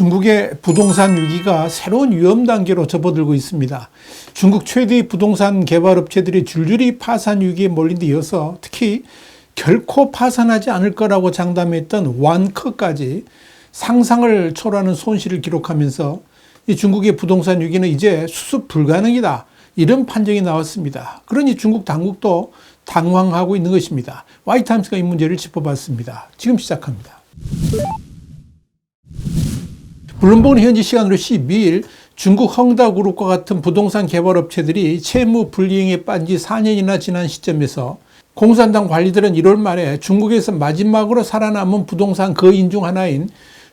중국의 부동산 위기가 새로운 위험 단계로 접어들고 있습니다. 중국 최대의 부동산 개발업체들이 줄줄이 파산 위기에 몰린 데 이어서 특히 결코 파산하지 않을 거라고 장담했던 완커까지 상상을 초월하는 손실을 기록하면서 이 중국의 부동산 위기는 이제 수습 불가능이다, 이런 판정이 나왔습니다. 그러니 중국 당국도 당황하고 있는 것입니다. 와이타임스가 이 문제를 짚어봤습니다. 지금 시작합니다. 블룸버그는 현지 시간으로 12일 중국 헝다그룹과 같은 부동산 개발업체들이 채무 불이행에 빠진 지 4년이나 지난 시점에서 공산당 관리들은 1월 말에 중국에서 마지막으로 살아남은 부동산 거인 중 하나인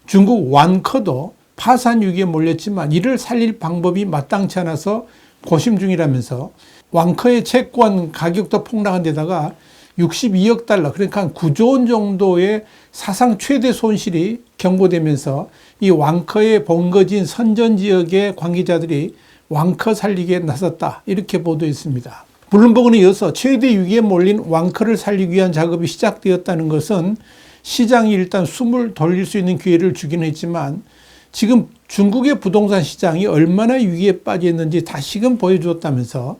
중국 완커도 파산 위기에 몰렸지만 이를 살릴 방법이 마땅치 않아서 고심 중이라면서 완커의 채권 가격도 폭락한 데다가 62억 달러, 그러니까 한 9조 원 정도의 사상 최대 손실이 경고되면서 이 완커의 본거지인 선전지역의 관계자들이 완커 살리기에 나섰다, 이렇게 보도했습니다. 블룸버그는 이어서 최대 위기에 몰린 완커를 살리기 위한 작업이 시작되었다는 것은 시장이 일단 숨을 돌릴 수 있는 기회를 주긴 했지만 지금 중국의 부동산 시장이 얼마나 위기에 빠져 있는지 다시금 보여주었다면서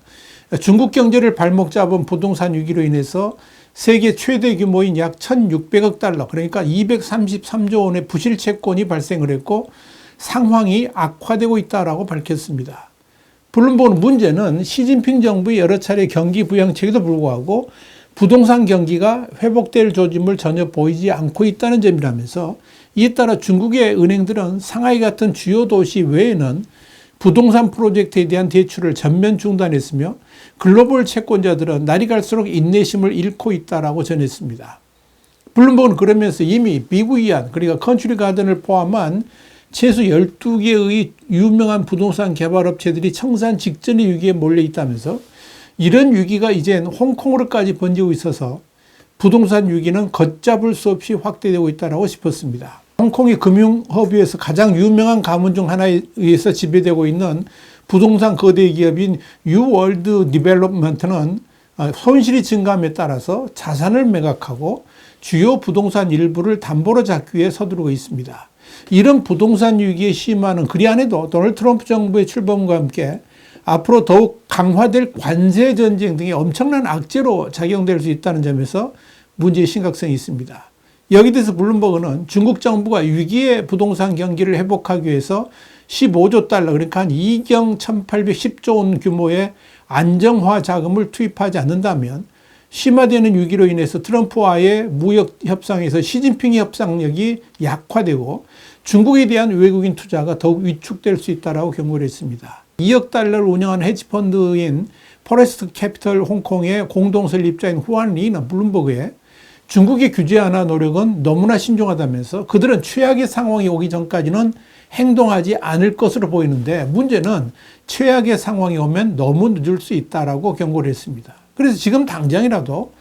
중국 경제를 발목 잡은 부동산 위기로 인해서 세계 최대 규모인 약 1,600억 달러, 그러니까 233조 원의 부실 채권이 발생을 했고 상황이 악화되고 있다고 밝혔습니다. 블룸버그는 문제는 시진핑 정부의 여러 차례 경기 부양책에도 불구하고 부동산 경기가 회복될 조짐을 전혀 보이지 않고 있다는 점이라면서 이에 따라 중국의 은행들은 상하이 같은 주요 도시 외에는 부동산 프로젝트에 대한 대출을 전면 중단했으며 글로벌 채권자들은 날이 갈수록 인내심을 잃고 있다고 전했습니다. 블룸버그는 그러면서 이미 미국이안, 그러니까 컨츄리 가든을 포함한 최소 12개의 유명한 부동산 개발업체들이 청산 직전의 위기에 몰려 있다면서 이런 위기가 이젠 홍콩으로까지 번지고 있어서 부동산 위기는 걷잡을 수 없이 확대되고 있다고 싶었습니다. 홍콩의 금융허브에서 가장 유명한 가문 중 하나에 의해서 지배되고 있는 부동산 거대 기업인 유월드 디벨롭먼트는 손실이 증가함에 따라서 자산을 매각하고 주요 부동산 일부를 담보로 잡기 위해 서두르고 있습니다. 이런 부동산 위기의 심화는 그리 안에도 도널드 트럼프 정부의 출범과 함께 앞으로 더욱 강화될 관세 전쟁 등의 엄청난 악재로 작용될 수 있다는 점에서 문제의 심각성이 있습니다. 여기 대해서 블룸버그는 중국 정부가 위기의 부동산 경기를 회복하기 위해서 15조 달러, 그러니까 한 2경 1810조 원 규모의 안정화 자금을 투입하지 않는다면 심화되는 위기로 인해서 트럼프와의 무역 협상에서 시진핑의 협상력이 약화되고 중국에 대한 외국인 투자가 더욱 위축될 수 있다고 경고를 했습니다. 2억 달러를 운영하는 헤지펀드인 포레스트 캐피털 홍콩의 공동 설립자인 후안 리는 블룸버그에 중국의 규제 완화 노력은 너무나 신중하다면서 그들은 최악의 상황이 오기 전까지는 행동하지 않을 것으로 보이는데 문제는 최악의 상황이 오면 너무 늦을 수 있다고 경고를 했습니다. 그래서 지금 당장이라도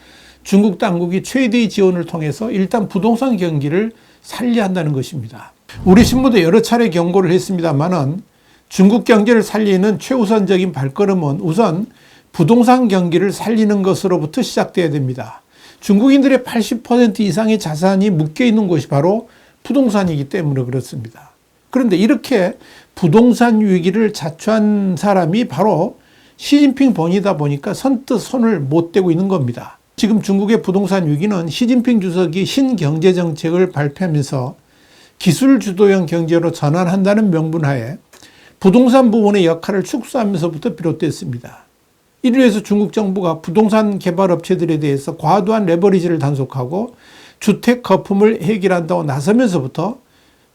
중국 당국이 최대의 지원을 통해서 일단 부동산 경기를 살려야 한다는 것입니다. 우리 신문도 여러 차례 경고를 했습니다만은 중국 경제를 살리는 최우선적인 발걸음은 우선 부동산 경기를 살리는 것으로부터 시작돼야 됩니다. 중국인들의 80% 이상의 자산이 묶여 있는 곳이 바로 부동산이기 때문에 그렇습니다. 그런데 이렇게 부동산 위기를 자초한 사람이 바로 시진핑 본이다 보니까 선뜻 손을 못 대고 있는 겁니다. 지금 중국의 부동산 위기는 시진핑 주석이 신경제정책을 발표하면서 기술 주도형 경제로 전환한다는 명분하에 부동산 부문의 역할을 축소하면서부터 비롯됐습니다. 이를 위해서 중국 정부가 부동산 개발 업체들에 대해서 과도한 레버리지를 단속하고 주택 거품을 해결한다고 나서면서부터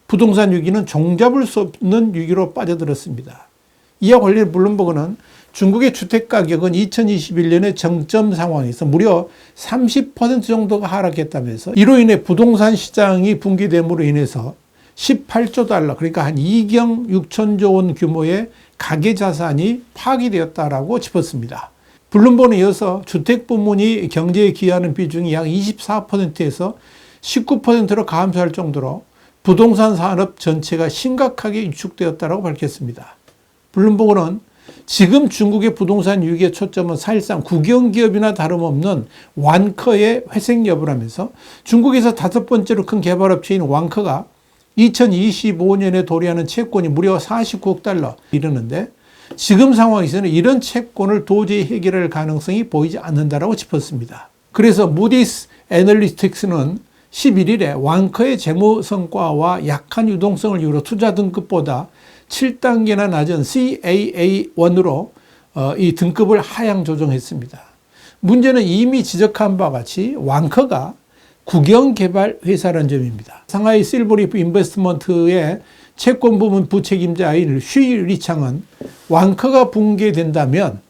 부동산 위기는 종잡을 수 없는 위기로 빠져들었습니다. 이와 관련 블룸버그는 중국의 주택 가격은 2021년의 정점 상황에서 무려 30% 정도가 하락했다면서 이로 인해 부동산 시장이 붕괴됨으로 인해서 18조 달러, 그러니까 한 2경 6천조 원 규모의 가계 자산이 파기되었다고 짚었습니다. 블룸버그는 이어서 주택 부문이 경제에 기여하는 비중이 약 24%에서 19%로 감소할 정도로 부동산 산업 전체가 심각하게 위축되었다고 밝혔습니다. 블룸버그는 지금 중국의 부동산 위기의 초점은 사실상 국영기업이나 다름없는 완커의 회생 여부라면서 중국에서 5번째로 큰 개발업체인 완커가 2025년에 도래하는 채권이 무려 49억 달러 이르는데 지금 상황에서는 이런 채권을 도저히 해결할 가능성이 보이지 않는다라고 짚었습니다. 그래서 무디스 애널리틱스는 11일에 완커의 재무 성과와 약한 유동성을 이유로 투자 등급보다 7단계나 낮은 CAA1으로 이 등급을 하향 조정했습니다. 문제는 이미 지적한 바와 같이 완커가 국영개발 회사라는 점입니다. 상하이 실버리프 인베스트먼트의 채권 부문 부책임자인 쉬 리창은 완커가 붕괴된다면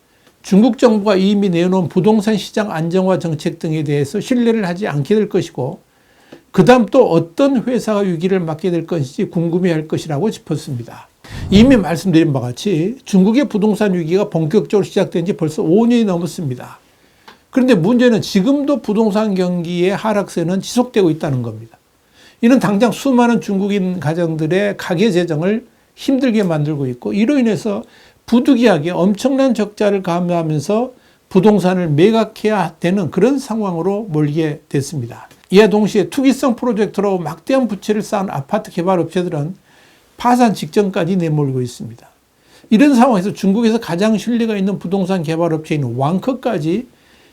중국 정부가 이미 내놓은 부동산 시장 안정화 정책 등에 대해서 신뢰를 하지 않게 될 것이고 그 다음 또 어떤 회사가 위기를 맞게 될 것인지 궁금해할 것이라고 짚었습니다. 이미 말씀드린 바와 같이 중국의 부동산 위기가 본격적으로 시작된 지 벌써 5년이 넘었습니다. 그런데 문제는 지금도 부동산 경기의 하락세는 지속되고 있다는 겁니다. 이는 당장 수많은 중국인 가정들의 가계 재정을 힘들게 만들고 있고 이로 인해서 부득이하게 엄청난 적자를 감수하면서 부동산을 매각해야 되는 그런 상황으로 몰리게 됐습니다. 이와 동시에 투기성 프로젝트로 막대한 부채를 쌓은 아파트 개발 업체들은 파산 직전까지 내몰고 있습니다. 이런 상황에서 중국에서 가장 신뢰가 있는 부동산 개발 업체인 완커까지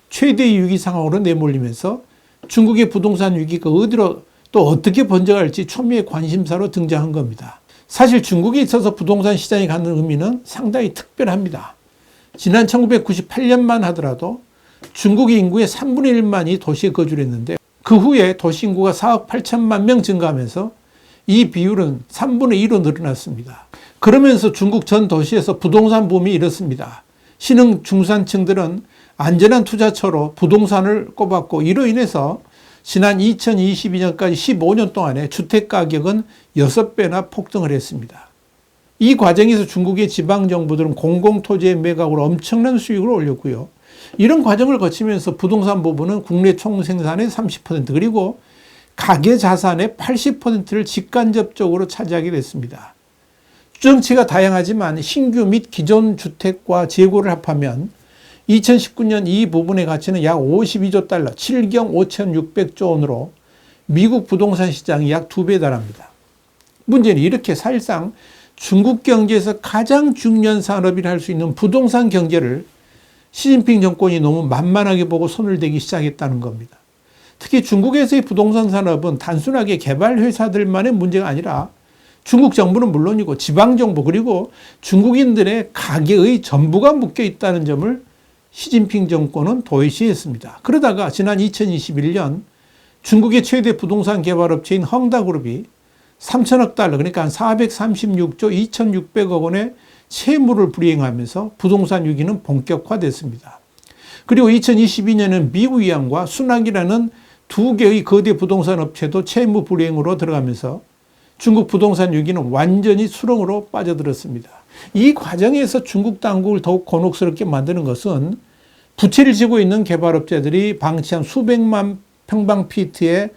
최대 위기 상황으로 내몰리면서 중국의 부동산 위기가 어디로 또 어떻게 번져갈지 초미의 관심사로 등장한 겁니다. 사실 중국에 있어서 부동산 시장이 갖는 의미는 상당히 특별합니다. 지난 1998년만 하더라도 중국의 인구의 3분의 1만이 도시에 거주를 했는데 그 후에 도시 인구가 4억 8천만 명 증가하면서 이 비율은 3분의 1로 늘어났습니다. 그러면서 중국 전 도시에서 부동산 붐이 일었습니다. 신흥 중산층들은 안전한 투자처로 부동산을 꼽았고 이로 인해서 지난 2022년까지 15년 동안에 주택가격은 6배나 폭등을 했습니다. 이 과정에서 중국의 지방정부들은 공공토지의 매각으로 엄청난 수익을 올렸고요. 이런 과정을 거치면서 부동산 부분은 국내 총생산의 30% 그리고 가계자산의 80%를 직간접적으로 차지하게 됐습니다. 정치가 다양하지만 신규 및 기존 주택과 재고를 합하면 2019년 이 부분의 가치는 약 52조 달러, 7경 5,600조 원으로 미국 부동산 시장이 약 2배에 달합니다. 문제는 이렇게 사실상 중국 경제에서 가장 중요한 산업이라 할 수 있는 부동산 경제를 시진핑 정권이 너무 만만하게 보고 손을 대기 시작했다는 겁니다. 특히 중국에서의 부동산 산업은 단순하게 개발 회사들만의 문제가 아니라 중국 정부는 물론이고 지방정부 그리고 중국인들의 가계의 전부가 묶여 있다는 점을 시진핑 정권은 도외시했습니다. 그러다가 지난 2021년 중국의 최대 부동산 개발업체인 헝다그룹이 3천억 달러 그러니까 한 436조 2,600억 원의 채무를 불이행하면서 부동산 위기는 본격화됐습니다. 그리고 2022년에는 미우이안과 순학이라는 두 개의 거대 부동산 업체도 채무 불이행으로 들어가면서 중국 부동산 위기는 완전히 수렁으로 빠져들었습니다. 이 과정에서 중국 당국을 더욱 곤혹스럽게 만드는 것은 부채를 지고 있는 개발업체들이 방치한 수백만 평방피트의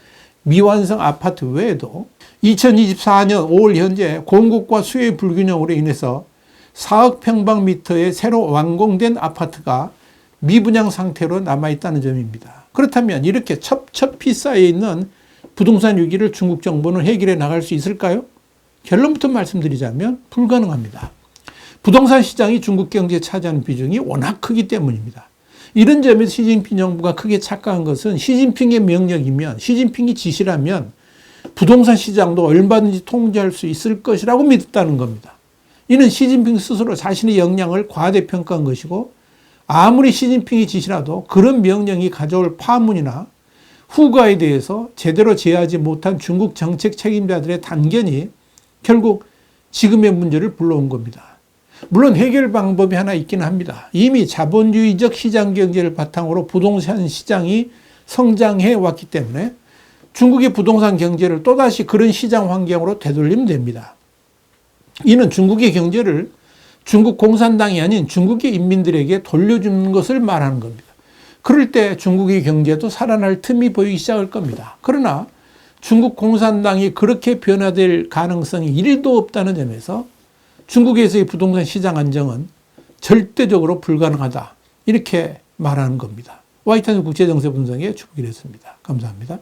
미완성 아파트 외에도 2024년 5월 현재 공급과 수요의 불균형으로 인해서 4억 평방미터의 새로 완공된 아파트가 미분양 상태로 남아있다는 점입니다. 그렇다면 이렇게 첩첩이 쌓여 있는 부동산 위기를 중국 정부는 해결해 나갈 수 있을까요? 결론부터 말씀드리자면 불가능합니다. 부동산 시장이 중국 경제에 차지하는 비중이 워낙 크기 때문입니다. 이런 점에서 시진핑 정부가 크게 착각한 것은 시진핑의 명령이면 시진핑이 지시라면 부동산 시장도 얼마든지 통제할 수 있을 것이라고 믿었다는 겁니다. 이는 시진핑 스스로 자신의 역량을 과대평가한 것이고 아무리 시진핑이 지시라도 그런 명령이 가져올 파문이나 후과에 대해서 제대로 제어하지 못한 중국 정책 책임자들의 단견이 결국 지금의 문제를 불러온 겁니다. 물론 해결 방법이 하나 있기는 합니다. 이미 자본주의적 시장 경제를 바탕으로 부동산 시장이 성장해 왔기 때문에 중국의 부동산 경제를 또다시 그런 시장 환경으로 되돌리면 됩니다. 이는 중국의 경제를 중국 공산당이 아닌 중국의 인민들에게 돌려주는 것을 말하는 겁니다. 그럴 때 중국의 경제도 살아날 틈이 보이기 시작할 겁니다. 그러나 중국 공산당이 그렇게 변화될 가능성이 1도 없다는 점에서 중국에서의 부동산 시장 안정은 절대적으로 불가능하다. 이렇게 말하는 겁니다. 와이탄 국제정세 분석의 주북이었습니다. 감사합니다.